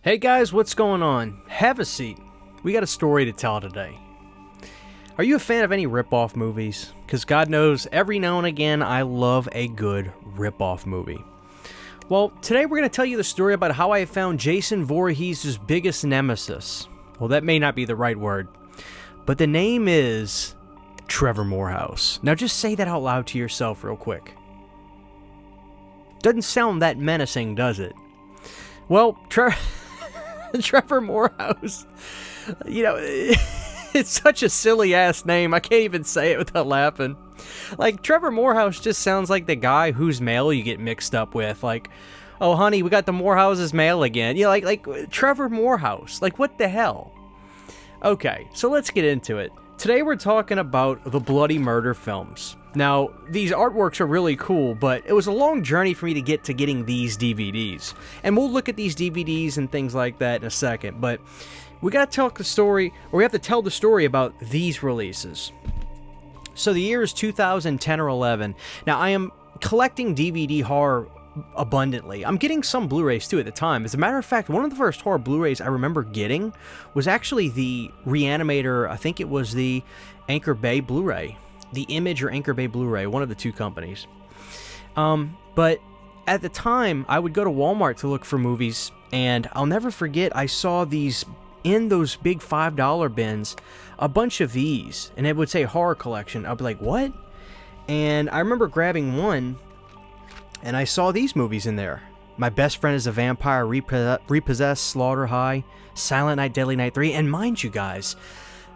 Hey guys, what's going on? Have a seat. We got a story to tell today. Are you a fan of any rip-off movies? Because God knows, every now and again, I love a good rip-off movie. Well, today we're going to tell you the story about how I found Jason Voorhees' biggest nemesis. Well, that may not be the right word, but the name is Trevor Morehouse. Now just say that out loud to yourself real quick. Doesn't sound that menacing, does it? Well, Trevor Morehouse, you know, it's such a silly-ass name, I can't even say it without laughing. Like, Trevor Morehouse just sounds like the guy whose mail you get mixed up with, like, oh, honey, we got the Morehouse's mail again. You know, like Trevor Morehouse, like, what the hell? Okay, so let's get into it. Today we're talking about the Bloody Murder films. Now, these artworks are really cool, but it was a long journey for me to get to getting these DVDs. And we'll look at these DVDs and things like that in a second, but we gotta tell the story, or we have to tell the story about these releases. So the year is 2010 or 11. Now, I am collecting DVD horror abundantly. I'm getting some Blu-rays too at the time. As a matter of fact, one of the first horror Blu-rays I remember getting was actually the Reanimator, I think it was the Anchor Bay Blu-ray. The Image or Anchor Bay Blu-ray, one of the two companies. But at the time, I would go to Walmart to look for movies, and I'll never forget, I saw these in those big $5 bins, a bunch of these, and it would say horror collection. I'd be like, what? And I remember grabbing one, and I saw these movies in there. My Best Friend is a Vampire, Repossessed, Slaughter High, Silent Night, Deadly Night 3, and mind you guys,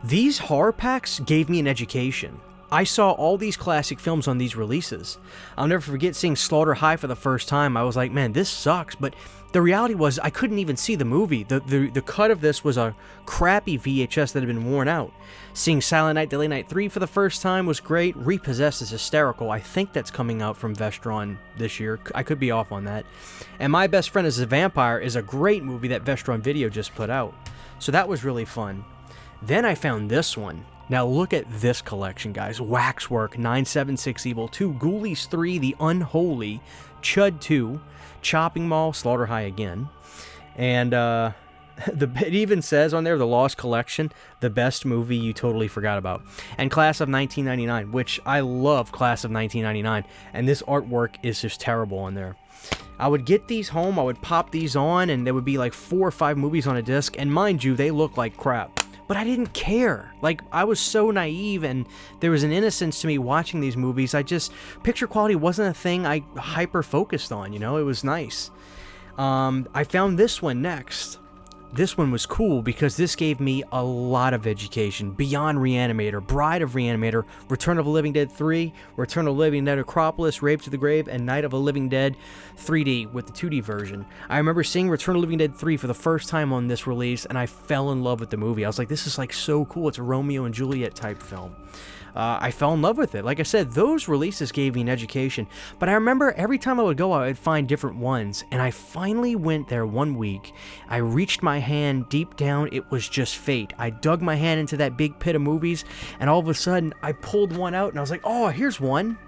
these horror packs gave me an education. I saw all these classic films on these releases. I'll never forget seeing Slaughter High for the first time. I was like, man, this sucks. But the reality was I couldn't even see the movie. The cut of this was a crappy VHS that had been worn out. Seeing Silent Night, Deadly Night 3 for the first time was great. Repossessed is hysterical. I think that's coming out from Vestron this year. I could be off on that. And My Best Friend is a Vampire is a great movie that Vestron Video just put out. So that was really fun. Then I found this one. Now look at this collection, guys. Waxwork, 976 Evil 2, Ghoulies 3, The Unholy, Chud 2, Chopping Mall, Slaughter High again. And it even says on there, The Lost Collection, the best movie you totally forgot about. And Class of 1999, which I love Class of 1999. And this artwork is just terrible on there. I would get these home, I would pop these on, and there would be like 4 or 5 movies on a disc. And mind you, they look like crap. But I didn't care. Like, I was so naive, and there was an innocence to me watching these movies. Picture quality wasn't a thing I hyper-focused on, you know? It was nice. I found this one next. This one was cool because this gave me a lot of education. Beyond Reanimator, Bride of Reanimator, Return of the Living Dead 3, Return of the Living Dead Acropolis, Rape to the Grave, and Night of the Living Dead 3D with the 2D version. I remember seeing Return of the Living Dead 3 for the first time on this release, and I fell in love with the movie. I was like, this is like so cool. It's a Romeo and Juliet type film. I fell in love with it. Like I said, those releases gave me an education. But I remember every time I would go, I would find different ones. And I finally went there one week. I reached my hand deep down. It was just fate. I dug my hand into that big pit of movies. And all of a sudden, I pulled one out. And I was like, oh, here's one.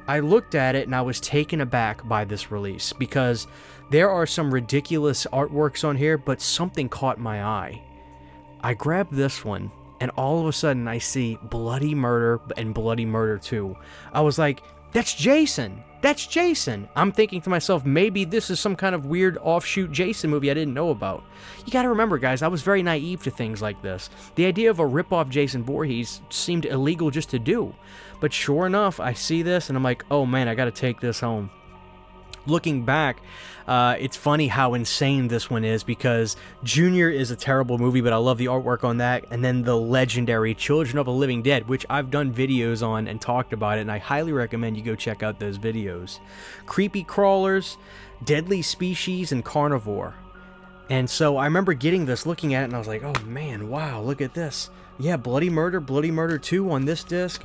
I looked at it and I was taken aback by this release. Because there are some ridiculous artworks on here. But something caught my eye. I grabbed this one. And all of a sudden, I see Bloody Murder and Bloody Murder 2. I was like, that's Jason. That's Jason. I'm thinking to myself, maybe this is some kind of weird offshoot Jason movie I didn't know about. You gotta remember, guys, I was very naive to things like this. The idea of a rip-off Jason Voorhees seemed illegal just to do. But sure enough, I see this, and I'm like, oh man, I gotta take this home. Looking back, it's funny how insane this one is because Junior is a terrible movie, but I love the artwork on that. And then the legendary Children of the Living Dead, which I've done videos on and talked about it, and I highly recommend you go check out those videos. Creepy Crawlers, Deadly Species, and Carnivore. And so I remember getting this, looking at it, and I was like, oh man, wow, look at this. Yeah, Bloody Murder 2 on this disc.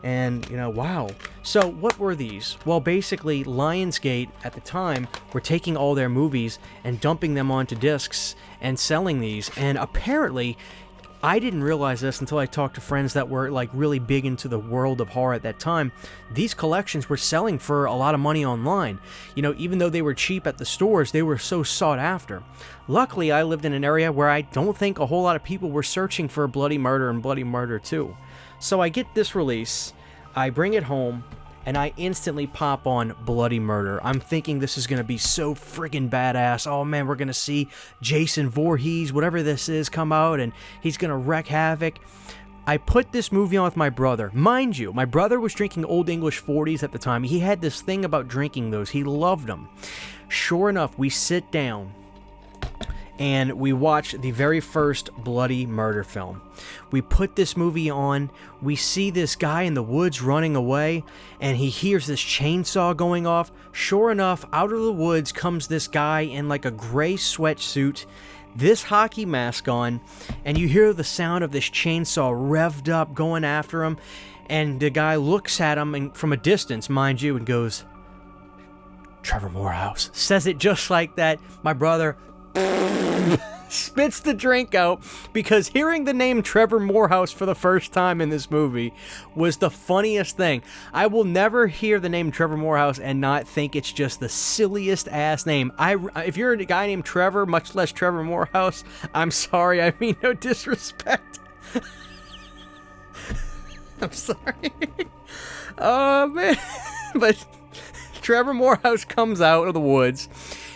And, you know, wow. So, what were these? Well, basically, Lionsgate, at the time, were taking all their movies and dumping them onto discs and selling these. And apparently, I didn't realize this until I talked to friends that were like really big into the world of horror at that time. These collections were selling for a lot of money online. You know, even though they were cheap at the stores, they were so sought after. Luckily, I lived in an area where I don't think a whole lot of people were searching for Bloody Murder and Bloody Murder 2. So I get this release, I bring it home, and I instantly pop on Bloody Murder. I'm thinking this is going to be so friggin' badass. Oh man, we're going to see Jason Voorhees, whatever this is, come out, and he's going to wreak havoc. I put this movie on with my brother. Mind you, my brother was drinking Old English 40s at the time. He had this thing about drinking those. He loved them. Sure enough, we sit down and we watch the very first Bloody Murder film. We put this movie on, we see this guy in the woods running away, and he hears this chainsaw going off. Sure enough, out of the woods comes this guy in like a gray sweatsuit, this hockey mask on, and you hear the sound of this chainsaw revved up going after him, and the guy looks at him and from a distance, mind you, and goes, "Trevor Morehouse." Says it just like that. My brother spits the drink out, because hearing the name Trevor Morehouse for the first time in this movie was the funniest thing. I will never hear the name Trevor Morehouse and not think it's just the silliest ass name. If you're a guy named Trevor, much less Trevor Morehouse, I'm sorry, I mean no disrespect. I'm sorry. Oh man. But Trevor Morehouse comes out of the woods.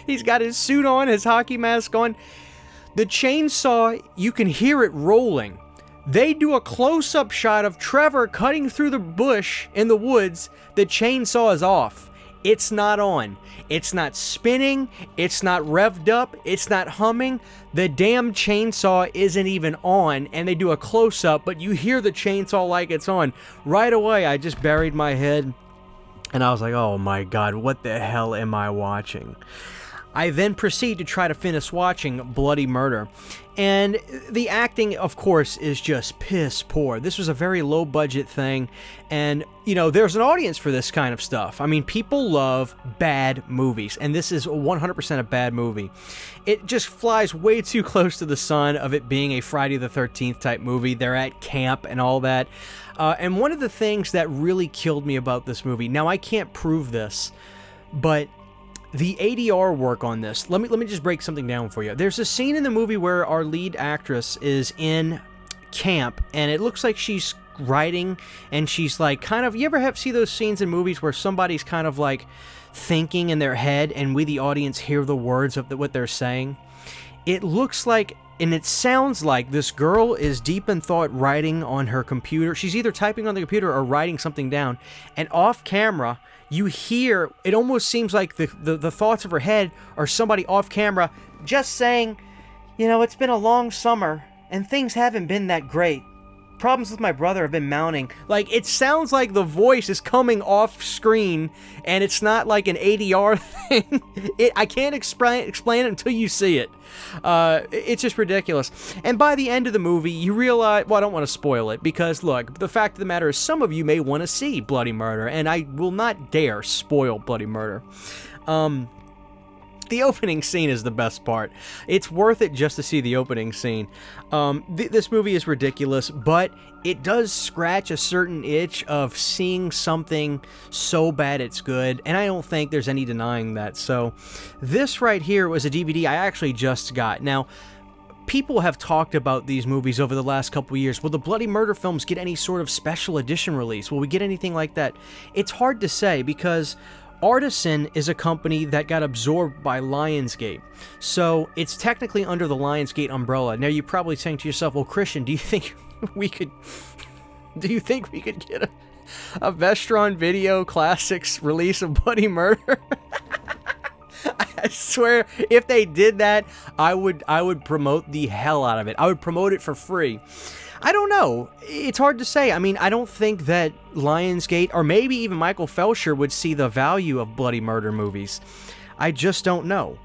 He's got his suit on, his hockey mask on. The chainsaw, you can hear it rolling. They do a close-up shot of Trevor cutting through the bush in the woods. The chainsaw is off. It's not on. It's not spinning. It's not revved up. It's not humming. The damn chainsaw isn't even on, and they do a close-up, but you hear the chainsaw like it's on. Right away, I just buried my head, and I was like, oh my God, what the hell am I watching? I then proceed to try to finish watching Bloody Murder. And the acting, of course, is just piss poor. This was a very low budget thing. And, you know, there's an audience for this kind of stuff. I mean, people love bad movies. And this is 100% a bad movie. It just flies way too close to the sun of it being a Friday the 13th type movie. They're at camp and all that. And one of the things that really killed me about this movie, now I can't prove this, but the ADR work on this, let me just break something down for you. There's a scene in the movie where our lead actress is in camp, and it looks like she's writing, and she's like kind of, you ever see those scenes in movies where somebody's kind of like thinking in their head, and we the audience hear the words of what they're saying? It looks like, and it sounds like, this girl is deep in thought writing on her computer. She's either typing on the computer or writing something down, and off camera you hear, it almost seems like the thoughts of her head are somebody off camera just saying, you know, it's been a long summer and things haven't been that great. Problems with my brother have been mounting. Like, it sounds like the voice is coming off screen, and it's not like an ADR thing. I can't explain it until you see it. It's just ridiculous. And by the end of the movie, you realize, well, I don't want to spoil it, because look, the fact of the matter is some of you may want to see Bloody Murder, and I will not dare spoil Bloody Murder. The opening scene is the best part. It's worth it just to see the opening scene. This movie is ridiculous, but it does scratch a certain itch of seeing something so bad it's good, and I don't think there's any denying that. So this right here was a DVD I actually just got. Now, people have talked about these movies over the last couple of years. Will the Bloody Murder films get any sort of special edition release? Will we get anything like that? It's hard to say, because Artisan is a company that got absorbed by Lionsgate, so it's technically under the Lionsgate umbrella. Now, you're probably saying to yourself, well, Christian, do you think we could get a Vestron Video Classics release of Bloody Murder? I swear, if they did that, I would promote the hell out of it. I would promote it for free. I don't know. It's hard to say. I mean, I don't think that Lionsgate, or maybe even Michael Felsher, would see the value of Bloody Murder movies. I just don't know.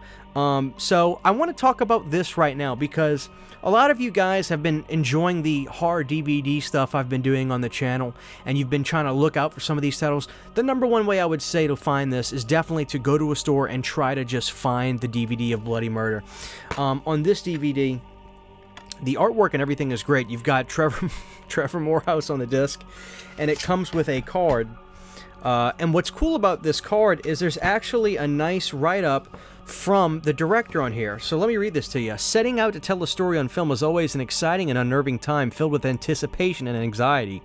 So I want to talk about this right now, because a lot of you guys have been enjoying the horror DVD stuff I've been doing on the channel, and you've been trying to look out for some of these titles. The number one way I would say to find this is definitely to go to a store and try to just find the DVD of Bloody Murder. On this DVD, The artwork and everything is great. You've got Trevor Morehouse on the disc, and it comes with a card. And what's cool about this card is there's actually a nice write-up from the director on here. So let me read this to you. Setting out to tell a story on film is always an exciting and unnerving time filled with anticipation and anxiety.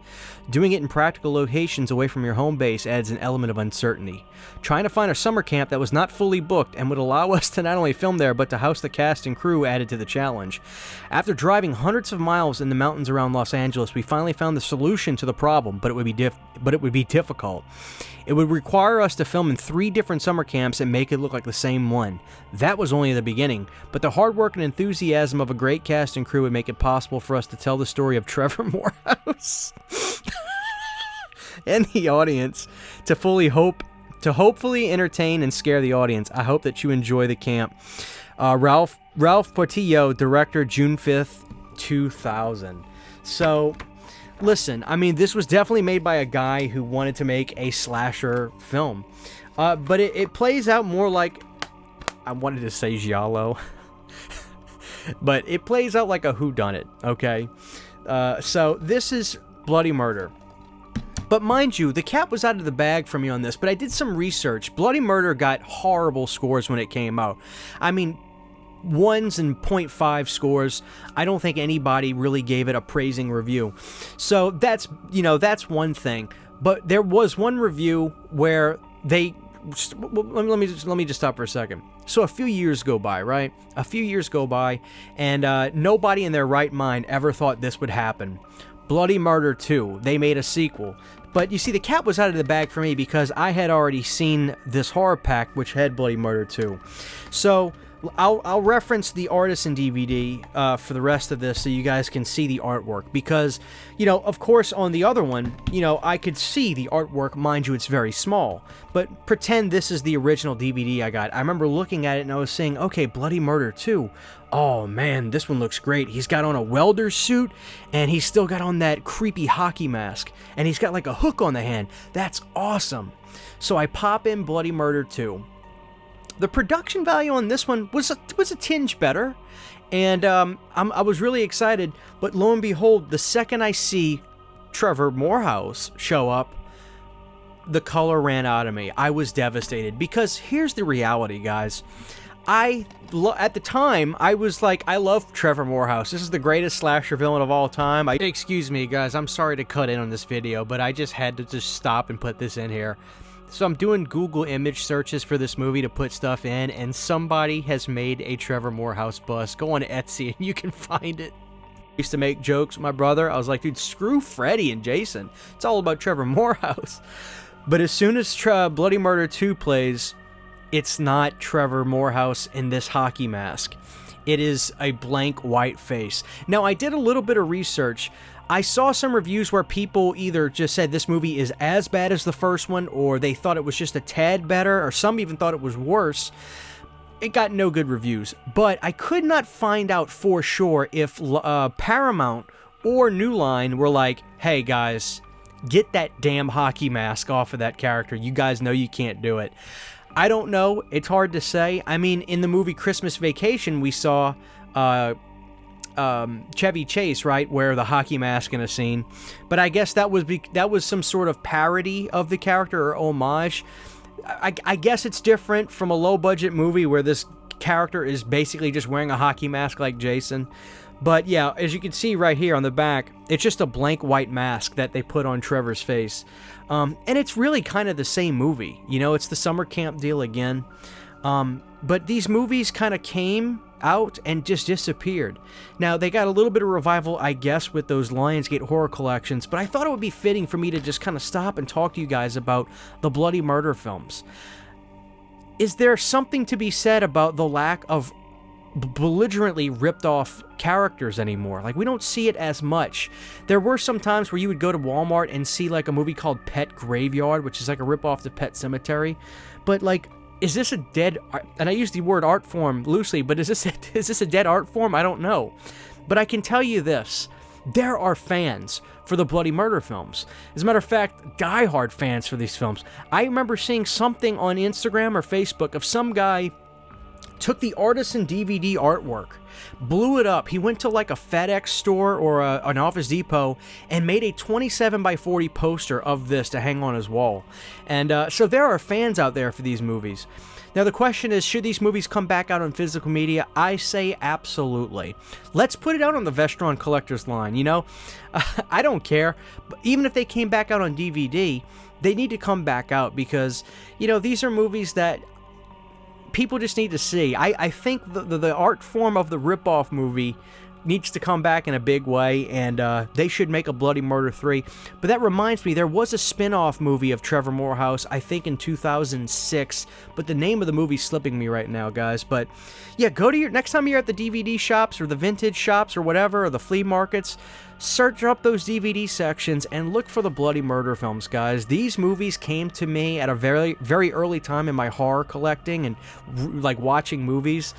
Doing it in practical locations away from your home base adds an element of uncertainty. Trying to find a summer camp that was not fully booked and would allow us to not only film there but to house the cast and crew added to the challenge. After driving hundreds of miles in the mountains around Los Angeles, we finally found the solution to the problem, but it would be difficult. It would require us to film in 3 different summer camps and make it look like the same one. That was only the beginning, but the hard work and enthusiasm of a great cast and crew would make it possible for us to tell the story of Trevor Morehouse and the audience to hopefully entertain and scare the audience. I hope that you enjoy the camp. Ralph Portillo, director, June 5th, 2000. So, listen, I mean, this was definitely made by a guy who wanted to make a slasher film. But it plays out more like, I wanted to say giallo, but it plays out like a whodunit, okay? So this is Bloody Murder. But mind you, the cat was out of the bag for me on this, but I did some research. Bloody Murder got horrible scores when it came out. I mean, 1s and 0.5 scores. I don't think anybody really gave it a praising review. So that's one thing. But there was one review where they... Let me just stop for a second. So a few years go by, right? A few years go by, and nobody in their right mind ever thought this would happen. Bloody Murder 2. They made a sequel. But you see, the cat was out of the bag for me because I had already seen this horror pack, which had Bloody Murder 2. So I'll reference the artisan DVD for the rest of this so you guys can see the artwork. Because, of course, on the other one, I could see the artwork. Mind you, it's very small. But pretend this is the original DVD I got. I remember looking at it and I was saying, okay, Bloody Murder 2. Oh, man, this one looks great. He's got on a welder's suit, and he's still got on that creepy hockey mask. And he's got like a hook on the hand. That's awesome. So I pop in Bloody Murder 2. The production value on this one was a tinge better, and I was really excited, but lo and behold, the second I see Trevor Morehouse show up, the color ran out of me. I was devastated, because here's the reality, guys. At the time, I was like, I love Trevor Morehouse. This is the greatest slasher villain of all time. Excuse me, guys, I'm sorry to cut in on this video, but I just had to just stop and put this in here. So I'm doing Google image searches for this movie to put stuff in, and somebody has made a Trevor Morehouse bust. Go on Etsy and you can find it. I used to make jokes with my brother. I was like, dude, screw Freddy and Jason. It's all about Trevor Morehouse. But as soon as Bloody Murder 2 plays, it's not Trevor Morehouse in this hockey mask. It is a blank white face. Now, I did a little bit of research. I saw some reviews where people either just said this movie is as bad as the first one, or they thought it was just a tad better, or some even thought it was worse. It got no good reviews, but I could not find out for sure if Paramount or New Line were like, hey guys, get that damn hockey mask off of that character. You guys know you can't do it. I don't know. It's hard to say. I mean, in the movie Christmas Vacation, we saw Chevy Chase, right, wear the hockey mask in a scene, but I guess that was some sort of parody of the character or homage. I guess it's different from a low-budget movie where this character is basically just wearing a hockey mask like Jason. But yeah, as you can see right here on the back, it's just a blank white mask that they put on Trevor's face. And it's really kind of the same movie. It's the summer camp deal again. But these movies kind of came out and just disappeared. Now, they got a little bit of revival, I guess, with those Lionsgate horror collections, but I thought it would be fitting for me to just kind of stop and talk to you guys about the Bloody Murder films. Is there something to be said about the lack of belligerently ripped off characters anymore? Like, we don't see it as much. There were some times where you would go to Walmart and see like a movie called Pet Graveyard, which is like a rip off to Pet Cemetery, but like, is this a dead, and I use the word art form loosely, but is this a dead art form? I don't know. But I can tell you this, there are fans for the Bloody Murder films. As a matter of fact, diehard fans for these films. I remember seeing something on Instagram or Facebook of some guy took the artisan DVD artwork, blew it up. He went to like a FedEx store or an Office Depot and made a 27 by 40 poster of this to hang on his wall. And so there are fans out there for these movies. Now the question is, should these movies come back out on physical media? I say absolutely. Let's put it out on the Vestron Collector's line, you know? I don't care. But even if they came back out on DVD, they need to come back out because, you know, these are movies that people just need to see. I think the art form of the ripoff movie needs to come back in a big way, and they should make a Bloody Murder 3. But that reminds me, there was a spin-off movie of Trevor Morehouse, I think in 2006, but the name of the movie's slipping me right now, guys. But yeah, go to next time you're at the DVD shops or the vintage shops or whatever, or the flea markets, search up those DVD sections and look for the Bloody Murder films, guys. These movies came to me at a very, very early time in my horror collecting and like watching movies.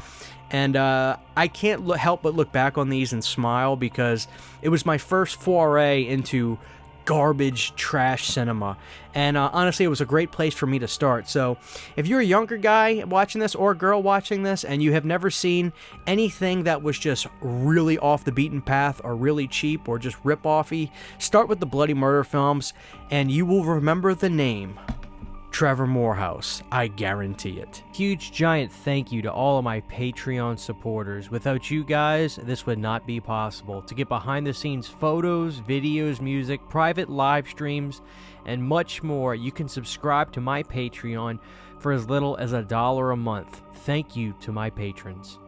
And I can't help but look back on these and smile because it was my first foray into garbage trash cinema. And honestly, it was a great place for me to start. So if you're a younger guy watching this or a girl watching this and you have never seen anything that was just really off the beaten path or really cheap or just rip-offy, start with the Bloody Murder films and you will remember the name Trevor Morehouse. I guarantee it. Huge giant thank you to all of my Patreon supporters. Without you guys, this would not be possible. To get behind the scenes photos, videos, music, private live streams, and much more, you can subscribe to my Patreon for as little as $1 a month. Thank you to my patrons.